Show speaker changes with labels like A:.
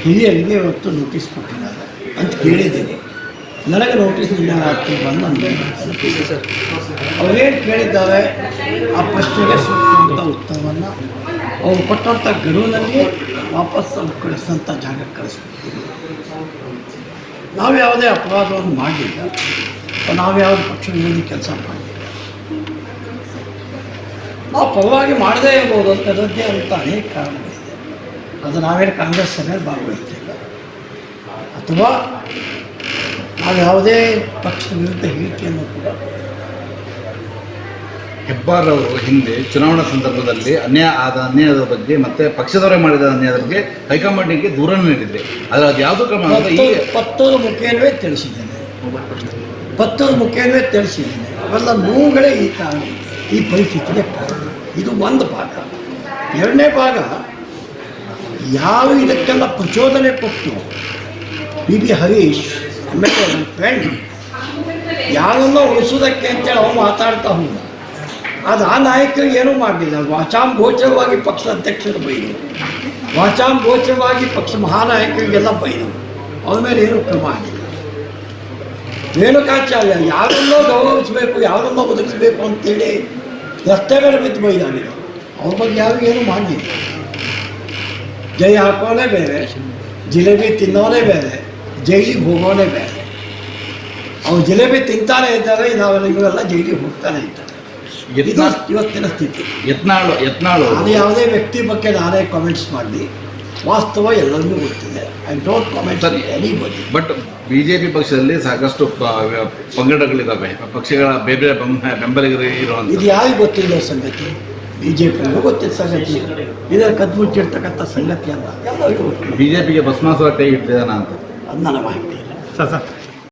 A: ಹಿರಿಯರಿಗೆ ಇವತ್ತು ನೋಟಿಸ್ ಕೊಟ್ಟಿದ್ದಾರೆ ಅಂತ ಕೇಳಿದ್ದೀನಿ. ನನಗೆ ನೋಟಿಸ್ ನಿನ್ನೆ ರಾತ್ರಿ ಬಂದು ನನಗೆ ಸರ್ ಅವರೇನು ಕೇಳಿದ್ದಾರೆ ಆ ಪ್ರಶ್ನೆಗೆ ಸೂಕ್ತವಾದ ಉತ್ತರವನ್ನು ಅವ್ರು ಕೊಟ್ಟಂಥ ಗಡುವಿನಲ್ಲಿ ವಾಪಸ್ ಅವ್ರು ಕಳಿಸೋಂಥ ಜಾಗಕ್ಕೆ ಕಳಿಸ್ಬಿಡ್ತೀವಿ. ನಾವು ಯಾವುದೇ ಅಪರಾಧವನ್ನು ಮಾಡಲಿಲ್ಲ, ನಾವು ಯಾವುದೇ ಪಕ್ಷ ವಿರೋಧಿ ಕೆಲಸ ಮಾಡಲಿಲ್ಲ. ನಾವು ಪರವಾಗಿ ಮಾಡದೇ ಇರ್ಬೋದು ಅಂತ ಅದರದ್ದೇ ಅಂತ ಅನೇಕ ಕಾರಣಗಳಿದೆ. ಅದು ನಾವೇನು ಕಾಂಗ್ರೆಸ್ ಸಭೆಯಲ್ಲಿ ಭಾಗವಹಿಸ್ತಿಲ್ಲ, ಅಥವಾ ನಾವು ಯಾವುದೇ ಪಕ್ಷದ ವಿರುದ್ಧ ಹೇಳಿಕೆಯನ್ನು ಕೂಡ.
B: ಹೆಬ್ಬಾರವರು ಹಿಂದೆ ಚುನಾವಣಾ ಸಂದರ್ಭದಲ್ಲಿ ಅನ್ಯಾಯದ ಬಗ್ಗೆ ಮತ್ತು ಪಕ್ಷದವರೇ ಮಾಡಿದ ಅನ್ಯಾಯದ ಬಗ್ಗೆ ಹೈಕಮಾಂಡಿಗೆ ದೂರನ್ನು ನೀಡಿದ್ರಿ. ಆದರೆ ಅದು ಯಾವುದೋ ಕ್ರಮ
A: ಪತ್ರದ ಮುಖೇನವೇ ತಿಳಿಸಿದ್ದೇನೆ, ಪತ್ರದ ಮುಖೇನವೇ ತಿಳಿಸಿದ್ದೇನೆ. ಅವೆಲ್ಲ ನೋವುಗಳೇ ಈ ಕಾರಣ, ಈ ಪರಿಸ್ಥಿತಿಗೆ ಕಾರಣ. ಇದು ಒಂದು ಭಾಗ. ಎರಡನೇ ಭಾಗ, ಯಾರು ಇದಕ್ಕೆಲ್ಲ ಪ್ರಚೋದನೆ ಕೊಟ್ಟು ಬಿ ಹರೀಶ್ ಆಮೇಲೆ ನನ್ನ ಫ್ರೆಂಡ್ ಯಾರನ್ನೋ ಉಳಿಸೋದಕ್ಕೆ ಅಂತೇಳಿ ಅವ್ರು ಮಾತಾಡ್ತಾ ಹೋದ. ಅದು ಆ ನಾಯಕರಿಗೆ ಏನೂ ಮಾಡಲಿಲ್ಲ. ವಾಚಾಂಗೋಚರವಾಗಿ ಪಕ್ಷ ಅಧ್ಯಕ್ಷರು ಬೈದರು, ವಾಚಾಂಗೋಚರವಾಗಿ ಪಕ್ಷ ಮಹಾನಾಯಕರಿಗೆಲ್ಲ ಬೈದರು. ಅವ್ರ ಮೇಲೆ ಏನೂ ಕ್ರಮ ಆಗಿಲ್ಲ. ರೇಣುಕಾಚಾರ್ಯ ಯಾರನ್ನೋ ಗೌರವಿಸಬೇಕು, ಯಾರನ್ನೋ ಬದುಕಿಸಬೇಕು ಅಂತೇಳಿ ರಸ್ತೆಗಳ ಬಿದ್ದು ಬೈದಾಡಿದರು. ಅವ್ರ ಬಗ್ಗೆ ಯಾರು ಏನೂ ಮಾಡಲಿಲ್ಲ. ಜೈ ಹಾಕೋನೇ ಬೇರೆ, ಜಿಲೇಬಿ ತಿನ್ನೋನೇ ಬೇರೆ, ಜೈಲಿಗೆ ಹೋಗೋನೇ ಬೇರೆ. ಅವ್ರು ಜಿಲೇಬಿ ತಿಂತಾನೆ ಇದ್ದಾರೆ, ಇವರೆಲ್ಲ ಜೈಲಿಗೆ ಹೋಗ್ತಾನೆ ಇದ್ದಾರೆ. ಇದು ಇವತ್ತಿನ ಸ್ಥಿತಿ.
B: ಯತ್ನಾಳು
A: ನಾನು ಯಾವುದೇ ವ್ಯಕ್ತಿ ಬಗ್ಗೆ ನಾನೇ ಕಾಮೆಂಟ್ಸ್ ಮಾಡಲಿ, ವಾಸ್ತವ ಎಲ್ಲರಿಗೂ ಗೊತ್ತಿದೆ. I don't comment anybody.
B: But BJP ಪಕ್ಷದಲ್ಲಿ ಸಾಕಷ್ಟು ಪಂಗಡಗಳಿದ್ದಾವೆ, ಪಕ್ಷಗಳ ಬೇರೆ ಬೆಂಬಲಿಗರು ಇರುವಂಥ.
A: ಇದು ಯಾರಿಗೆ ಗೊತ್ತಿರೋ ಸಂಗತಿ? ಬಿಜೆಪಿಗೂ ಗೊತ್ತಿದ್ದ ಸಂಗತಿ, ಇದರ ಕದ್ಮುಚ್ಚಿರ್ತಕ್ಕಂಥ ಸಂಗತಿ ಅಲ್ಲ. ಎಲ್ಲರಿಗೂ
B: ಬಿಜೆಪಿಗೆ ಭಸ್ಮಾಸುರ ಕೈ ಇಟ್ಟಿದ್ದಾನ ಅಂತ
A: ಅದು ನನ್ನ ಮಾಹಿತಿ ಇಲ್ಲ.
C: ಸರ್